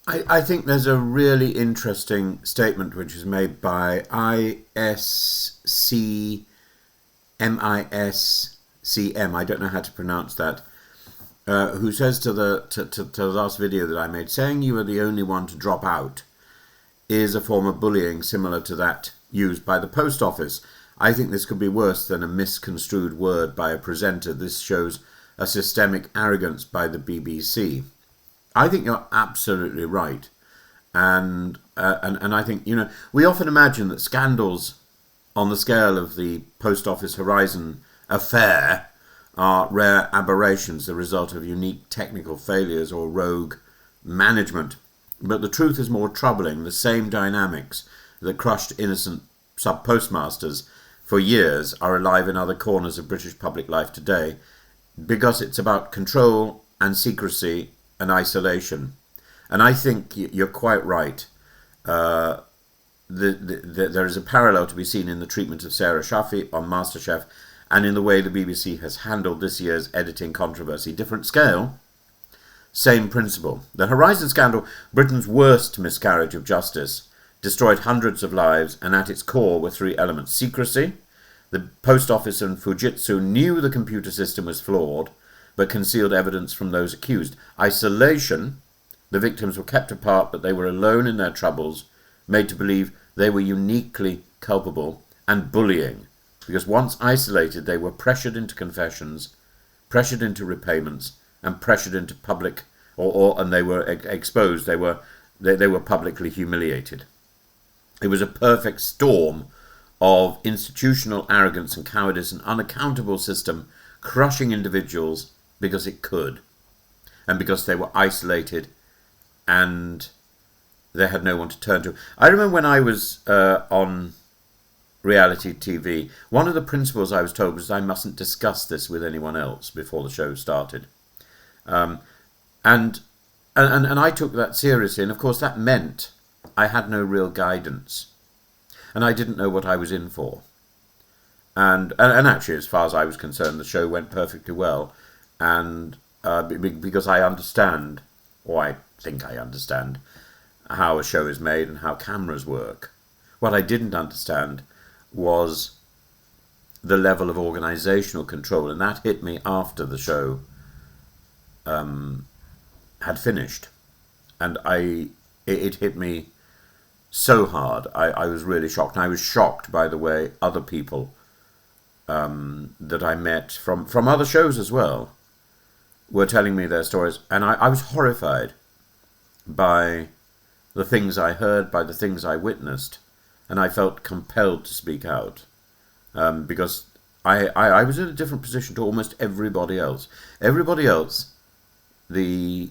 I think there's a really interesting statement which is made by ISCMISCM. I don't know how to pronounce that. Who says to the last video that I made, saying you are the only one to drop out is a form of bullying similar to that used by the post office. I think this could be worse than a misconstrued word by a presenter. This shows a systemic arrogance by the BBC. I think you're absolutely right. And I think, we often imagine that scandals on the scale of the Post Office Horizon affair are rare aberrations, the result of unique technical failures or rogue management. But the truth is more troubling. The same dynamics that crushed innocent sub-postmasters for years are alive in other corners of British public life today, because it's about control and secrecy and isolation. And I think you're quite right. There is a parallel to be seen in the treatment of Sarah Shafi on MasterChef and in the way the BBC has handled this year's editing controversy. Different scale, same principle. The Horizon scandal, Britain's worst miscarriage of justice, destroyed hundreds of lives, and at its core were three elements. Secrecy. The Post Office and Fujitsu knew the computer system was flawed, but concealed evidence from those accused. Isolation. The victims were kept apart, but they were alone in their troubles, made to believe they were uniquely culpable. And bullying, because once isolated, they were pressured into confessions, pressured into repayments, and pressured into public, and they were exposed. They were publicly humiliated. It was a perfect storm of institutional arrogance and cowardice, an unaccountable system crushing individuals because it could, and because they were isolated and they had no one to turn to. I remember when I was on reality TV, one of the principles I was told was I mustn't discuss this with anyone else before the show started. And I took that seriously, and of course that meant I had no real guidance, and I didn't know what I was in for. And actually, as far as I was concerned, the show went perfectly well, and because I understand, or I think I understand, how a show is made and how cameras work. What I didn't understand was the level of organisational control, and that hit me after the show had finished, and it hit me so hard. I was really shocked, and I was shocked by the way other people that I met from other shows as well were telling me their stories, and I was horrified by the things I heard, by the things I witnessed, and I felt compelled to speak out because I was in a different position to almost everybody else. Everybody else, the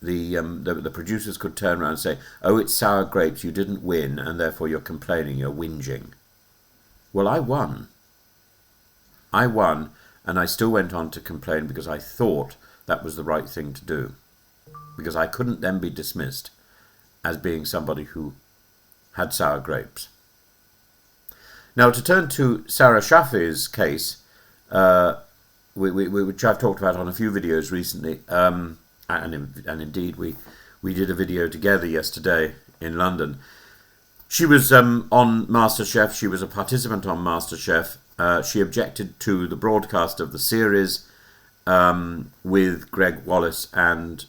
producers could turn around and say, "Oh, it's sour grapes, you didn't win, and therefore you're complaining, you're whinging." Well, I won, and I still went on to complain because I thought that was the right thing to do, because I couldn't then be dismissed as being somebody who had sour grapes. Now, to turn to Sarah Shafi's case, which I've talked about on a few videos recently, and indeed we did a video together yesterday in London. She was on MasterChef. She was a participant on MasterChef. She objected to the broadcast of the series with Greg Wallace and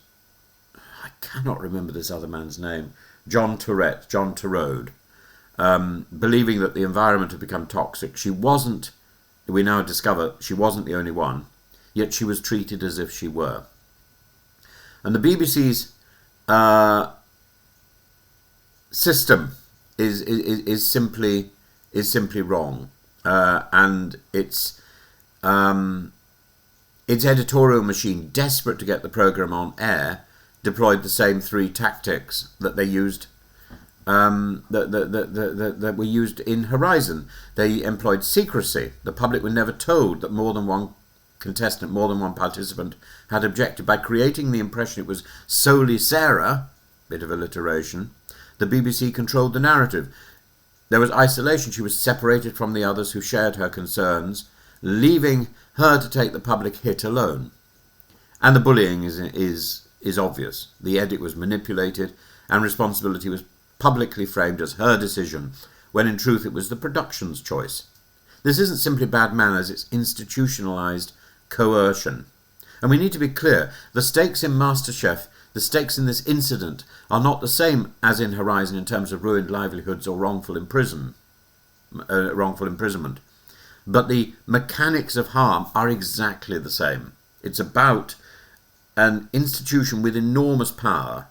I cannot remember this other man's name, John Turode, believing that the environment had become toxic. She wasn't, we now discover, she wasn't the only one, yet she was treated as if she were. And the BBC's system is simply wrong, and its editorial machine, desperate to get the programme on air, deployed the same three tactics that they used that were used in Horizon. They employed secrecy. The public were never told that more than one contestant, more than one participant had objected. By creating the impression it was solely Sarah, bit of alliteration, the BBC controlled the narrative. There was isolation. She was separated from the others who shared her concerns, leaving her to take the public hit alone. And the bullying is is obvious. The edit was manipulated and responsibility was publicly framed as her decision, when in truth it was the production's choice. This isn't simply bad manners, it's institutionalised coercion. And we need to be clear, the stakes in MasterChef, the stakes in this incident, are not the same as in Horizon in terms of ruined livelihoods or wrongful imprisonment. But the mechanics of harm are exactly the same. It's about an institution with enormous power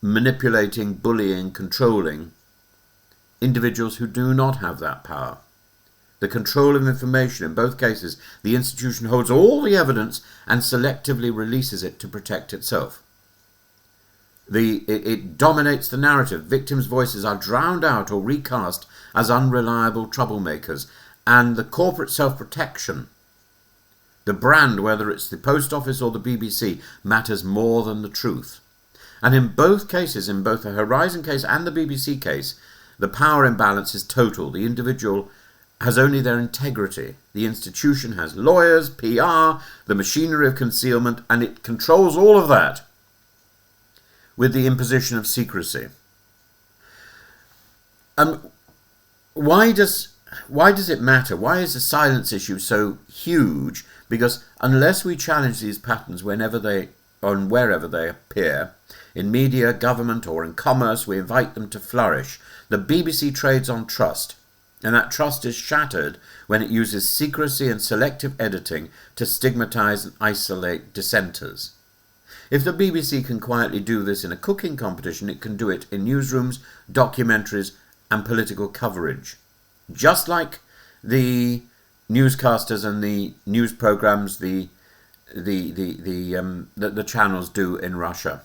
manipulating, bullying, controlling individuals who do not have that power. The control of information, in both cases, the institution holds all the evidence and selectively releases it to protect itself. It dominates the narrative. Victims' voices are drowned out or recast as unreliable troublemakers. And the corporate self-protection, the brand, whether it's the Post Office or the BBC, matters more than the truth. And in both cases, in both the Horizon case and the BBC case, the power imbalance is total. The individual has only their integrity. The institution has lawyers, PR, the machinery of concealment, and it controls all of that with the imposition of secrecy. Why does it matter? Why is the silence issue so huge? Because unless we challenge these patterns wherever they appear, in media, government, or in commerce, we invite them to flourish. The BBC trades on trust, and that trust is shattered when it uses secrecy and selective editing to stigmatise and isolate dissenters. If the BBC can quietly do this in a cooking competition, it can do it in newsrooms, documentaries, and political coverage. Just like the newscasters and the news programmes the channels do in Russia.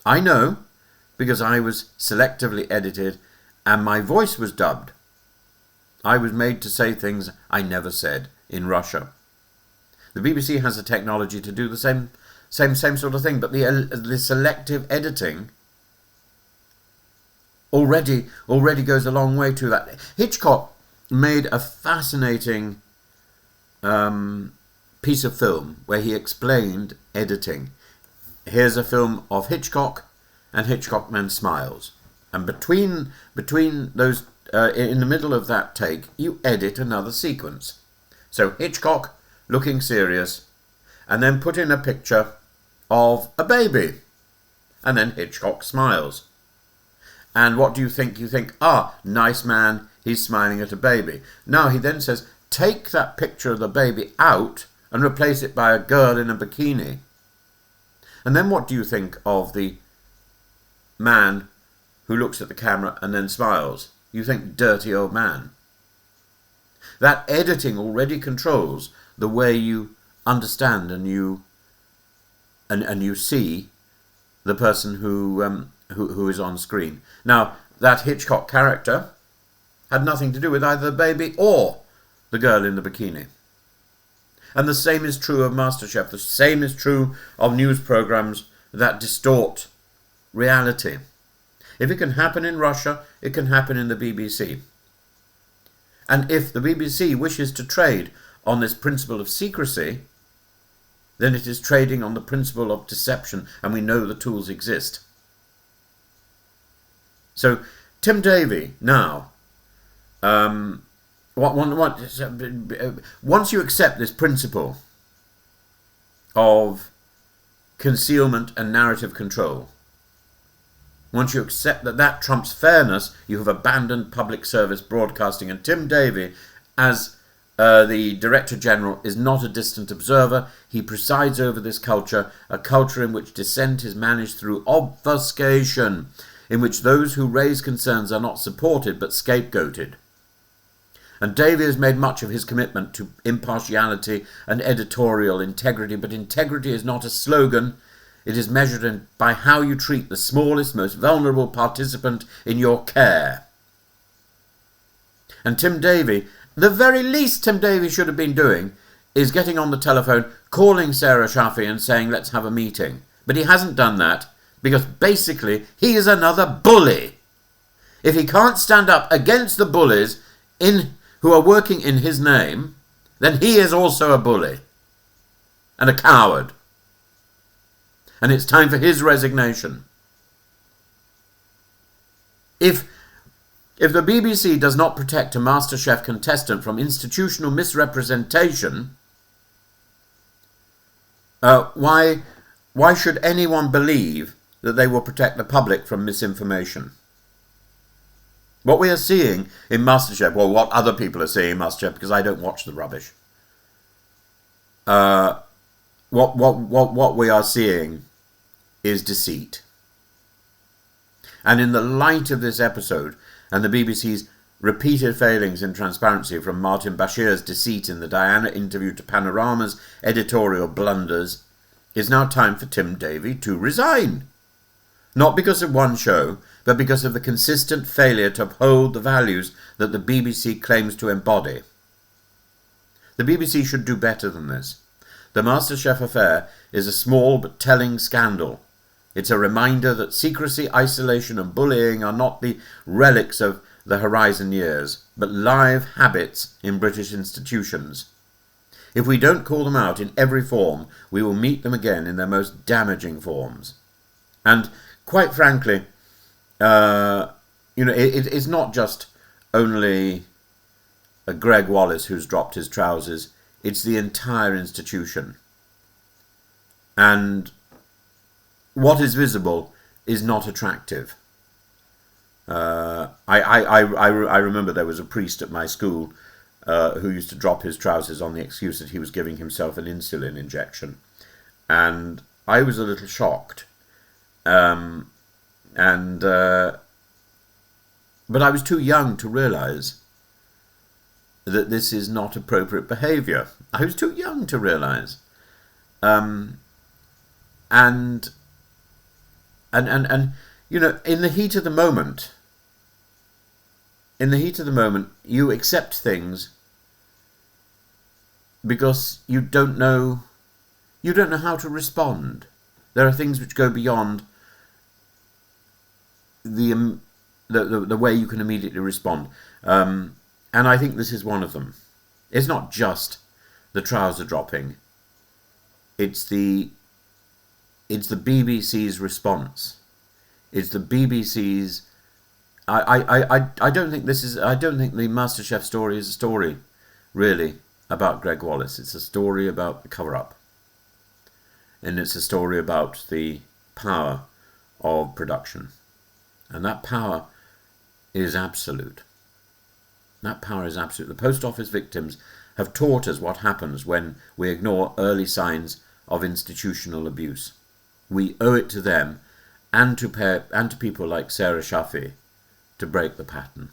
I know, because I was selectively edited and my voice was dubbed. I was made to say things I never said in Russia. The BBC has the technology to do the same sort of thing, but the selective editing already goes a long way to that. Hitchcock made a fascinating piece of film where he explained editing. Here's a film of Hitchcock, and Hitchcock then smiles. And between those, in the middle of that take, you edit another sequence. So Hitchcock looking serious, and then put in a picture of a baby. And then Hitchcock smiles. And what do you think? You think, nice man, he's smiling at a baby. Now he then says, take that picture of the baby out and replace it by a girl in a bikini. And then what do you think of the man who looks at the camera and then smiles? You think, dirty old man. That editing already controls the way you understand and you see the person who is on screen. Now, that Hitchcock character had nothing to do with either the baby or the girl in the bikini. And the same is true of MasterChef. The same is true of news programs that distort reality. If it can happen in Russia, it can happen in the BBC. And if the BBC wishes to trade on this principle of secrecy, then it is trading on the principle of deception, and we know the tools exist. So, Tim Davie, now, once you accept this principle of concealment and narrative control, once you accept that trumps fairness, you have abandoned public service broadcasting. And Tim Davie, as the Director General, is not a distant observer. He presides over this culture, a culture in which dissent is managed through obfuscation, in which those who raise concerns are not supported but scapegoated. And Davie has made much of his commitment to impartiality and editorial integrity, but integrity is not a slogan. It is measured by how you treat the smallest, most vulnerable participant in your care. And Tim Davie, the very least Tim Davie should have been doing is getting on the telephone, calling Sarah Shafi and saying, let's have a meeting. But he hasn't done that because basically he is another bully. If he can't stand up against the bullies who are working in his name, then he is also a bully and a coward. And it's time for his resignation. If the BBC does not protect a MasterChef contestant from institutional misrepresentation, why should anyone believe that they will protect the public from misinformation? What we are seeing in MasterChef, well, what other people are seeing in MasterChef, because I don't watch the rubbish. What we are seeing is deceit. And in the light of this episode and the BBC's repeated failings in transparency, from Martin Bashir's deceit in the Diana interview to Panorama's editorial blunders, it's now time for Tim Davie to resign. Not because of one show, but because of the consistent failure to uphold the values that the BBC claims to embody. The BBC should do better than this. The MasterChef affair is a small but telling scandal. It's a reminder that secrecy, isolation and bullying are not the relics of the Horizon years, but live habits in British institutions. If we don't call them out in every form, we will meet them again in their most damaging forms. And quite frankly, it's not just only Greg Wallace who's dropped his trousers. It's the entire institution. And what is visible is not attractive. I remember there was a priest at my school who used to drop his trousers on the excuse that he was giving himself an insulin injection. And I was a little shocked. But I was too young to realise that this is not appropriate behaviour. I was too young to realise. And you know, in the heat of the moment, you accept things because you don't know how to respond. There are things which go beyond the way you can immediately respond. And I think this is one of them. It's not just the trouser dropping. It's the BBC's response. It's the BBC's. I don't think the MasterChef story is a story, really, about Greg Wallace. It's a story about the cover-up. And it's a story about the power of production. And that power is absolute. That power is absolute. The post office victims have taught us what happens when we ignore early signs of institutional abuse. We owe it to them and to people like Sarah Shafi to break the pattern.